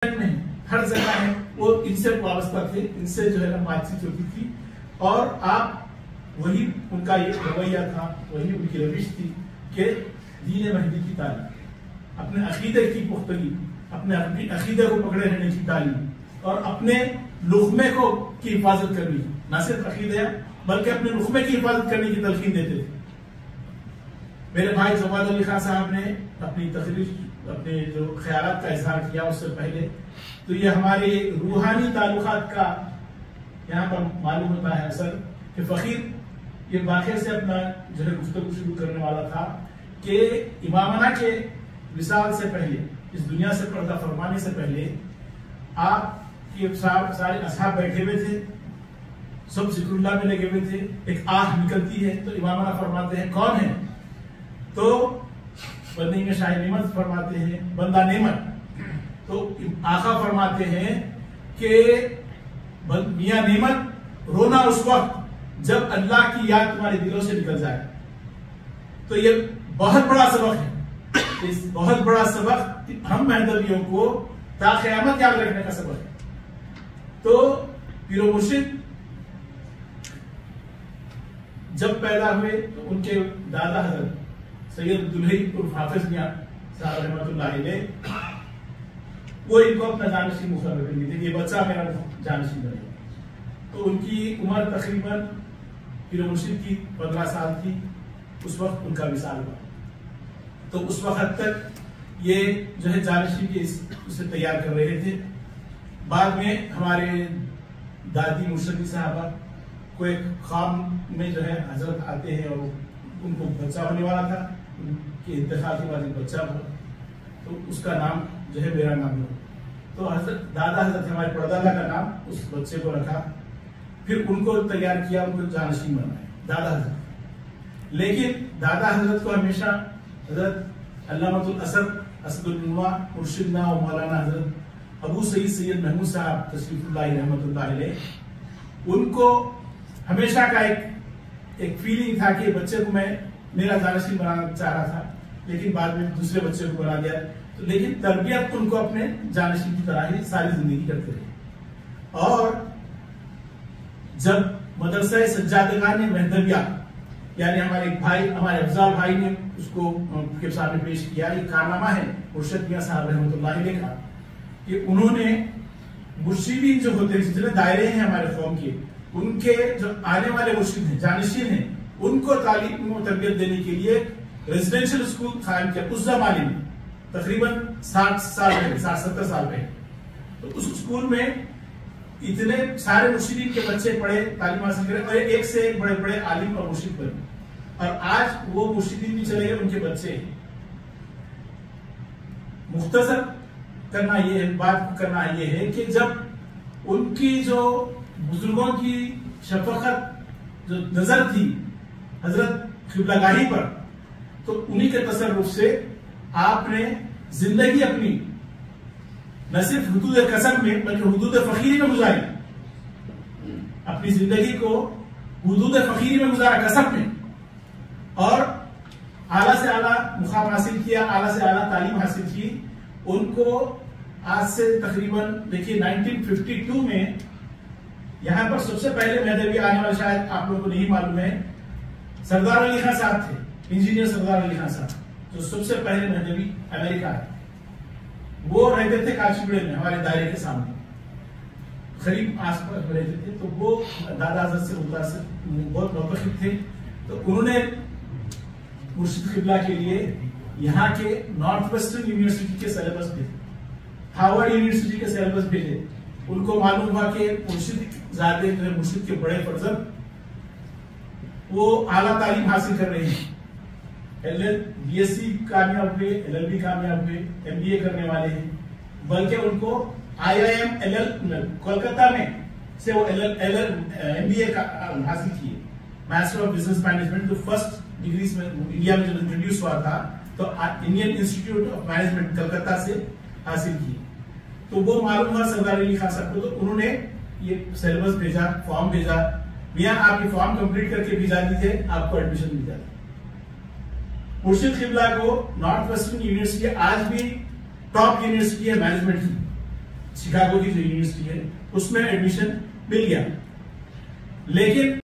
में हर जगह है वो इनसे वाबस्ता थे, इनसे जो है ना बातचीत होती थी। और आप वही उनका ये रवैया था, वही उनकी रविश थी कि दीन महदी की तालीम, अपने अकीदे की पुख्तगी, अपने अकीदे को पकड़े रहने की तालीम और अपने लुक़मे को की हिफाजत करनी, न सिर्फ अकीदा बल्कि अपने लुक़मे की हिफाजत करने की तलकीन देते थे। मेरे भाई जवाद अली खान साहब ने अपनी तकरीर, अपने जो ख्यालात का इजहार किया उससे पहले, तो ये हमारे रूहानी ताल्लुकात का यहाँ पर मालूम होता है असर कि फकीर ये वाक़े से अपना जो है गुफ्तगू शुरू करने वाला था कि इमामना के विसाल से पहले, इस दुनिया से पर्दा फरमाने से पहले आप ये सारे असहाब बैठे हुए थे, सब जिक्रुल्लाह में लगे हुए थे। एक आह निकलती है तो इमामना फरमाते हैं कौन है, तो बंदे में शाह नेमत फरमाते हैं बंदा नेमत, तो आका फरमाते हैं कि मियां नेमत रोना उस वक्त जब अल्लाह की याद तुम्हारे दिलों से निकल जाए। तो ये बहुत बड़ा सबक है, इस बहुत बड़ा सबक हम महदवियों को ताक़यामत याद रखने का सबक है। तो पीरो मुर्शिद जब पैदा हुए तो उनके दादा हजरत सैयद दुल्ही उर्फ हाफिज मियां साहब रहमतुल्लाह अलैह वो इनको अपना जानशीन मुकर्रर कर लिए थे, ये बच्चा मेरा जानशीन बनेगा। तो उनकी उम्र तकरीबन पीरो मुर्शिद की 15 साल थी, उस वक्त उनका विसाल हुआ। तो उस वक्त तक ये जो है जानशीन के उसे तैयार कर रहे थे। बाद में हमारे दादी मुर्शदी साहबा को एक ख्वाब में जो है हजरत आते हैं और उनको बच्चा होने वाला था, उनके इंतकाल के बाद एक बच्चा हुआ, तो उसका नाम जो है मेरा नाम हुआ। तो हजरत दादा हजरत हमारे परदादा का नाम उस बच्चे को रखा, फिर उनको तैयार किया, उनको जानशीन बनाया दादा हजरत। लेकिन दादा हजरत को हमेशा हजरत अल्लामातुल असद असदुल्नुमा मुर्शिदना और मौलाना हजरत अबू सईद महमूद साहब तशरीफुल्लाह रहमतुल्लाह अलैह, उनको हमेशा का एक फीलिंग था कि बच्चे को मैं मेरा जानशीन बनाना चाह रहा था, लेकिन बाद में दूसरे बच्चे को बना दिया। तो लेकिन तरबियत उनको अपने जानशीन की तरह ही सारी जिंदगी करते रहे। और जब मदरसा सज्जादगान महदविया यानी हमारे एक भाई, हमारे अफजाल भाई ने उसको के सामने पेश किया, ये कारनामा है मुर्शिद मियां साहब रहमतुल्लाह अलैह का, कि उन्होंने मुर्शिदीन जो होते हैं, जितने दायरे हैं हमारे कौम के, उनके जो आने वाले मुर्शिद हैं, जानशीन हैं, उनको तालीम और तरबियत देने के लिए रेजिडेंशियल स्कूल कायम किया उस जमाने में, तकरीबन 60 साल पहले, 60-70 साल पहले। तो उस स्कूल में इतने सारे मुर्शिदीन के बच्चे पढ़े, तालीम हासिल करे और एक से एक बड़े बड़े आलिम और मुर्शिद बने। और आज वो मुर्शिदीन भी चले गए, उनके बच्चे। मुख्तसर करना ये है, बात करना ये है कि जब उनकी जो बुजुर्गों की शफकत जो नजर थी हजरत क़िबलागाही पर, तो उन्हीं के तसर्रुफ से आपने जिंदगी अपनी न सिर्फ हुदूद कसब में बल्कि हुदूद फकीरी में गुजारी, अपनी जिंदगी को हुदूद फकीरी में गुजारा, कसब में, और आला से आला मुकाम हासिल किया, आला से आला तालीम हासिल की। उनको आज से तकरीबन देखिए 1952 में यहां पर सबसे पहले महदवी आने वाले, शायद आप लोगों को नहीं मालूम है, सरदार अली खान साहब थे, इंजीनियर सरदार अली खान साहब, जो सबसे पहले महदवी अमेरिका है। वो रहते थे काशीगुड़े में, हमारे दायरे के सामने, करीब आसपास में रहते थे। तो वो दादा हजरत से बहुत मुतफिक थे। तो उन्होंने मुर्शिद क़िबला के लिए यहाँ के नॉर्थ वेस्टर्न यूनिवर्सिटी के सिलेबस भेजे, हार्वर्ड यूनिवर्सिटी के सिलेबस भेजे। उनको मालूम हुआ कि मुर्शिद के बड़े फर्जंद वो आला तालीम हासिल कर रहे हैं, BSc कामयाब हुए, LLB कामयाब हुए, MBA करने वाले हैं, बल्कि उनको IIM कोलकाता में से वो MBA हासिल किए, मास्टर ऑफ बिजनेस मैनेजमेंट, जो फर्स्ट डिग्री में इंडिया में जो इंट्रोड्यूस हुआ था, तो Indian institute of management Calcutta से हासिल किए। तो वो मालूम हुआ सरदार अली खान साहब को, तो उन्होंने ये सिलेबस भेजा, फॉर्म भेजा, मियां आप ये फॉर्म कंप्लीट करके भिजा दीजिए, आपको एडमिशन मिल जाएगा। मुर्शिद क़िबला को नॉर्थ वेस्टर्न यूनिवर्सिटी आज भी टॉप यूनिवर्सिटी है मैनेजमेंट की, शिकागो की जो यूनिवर्सिटी है उसमें एडमिशन मिल गया, लेकिन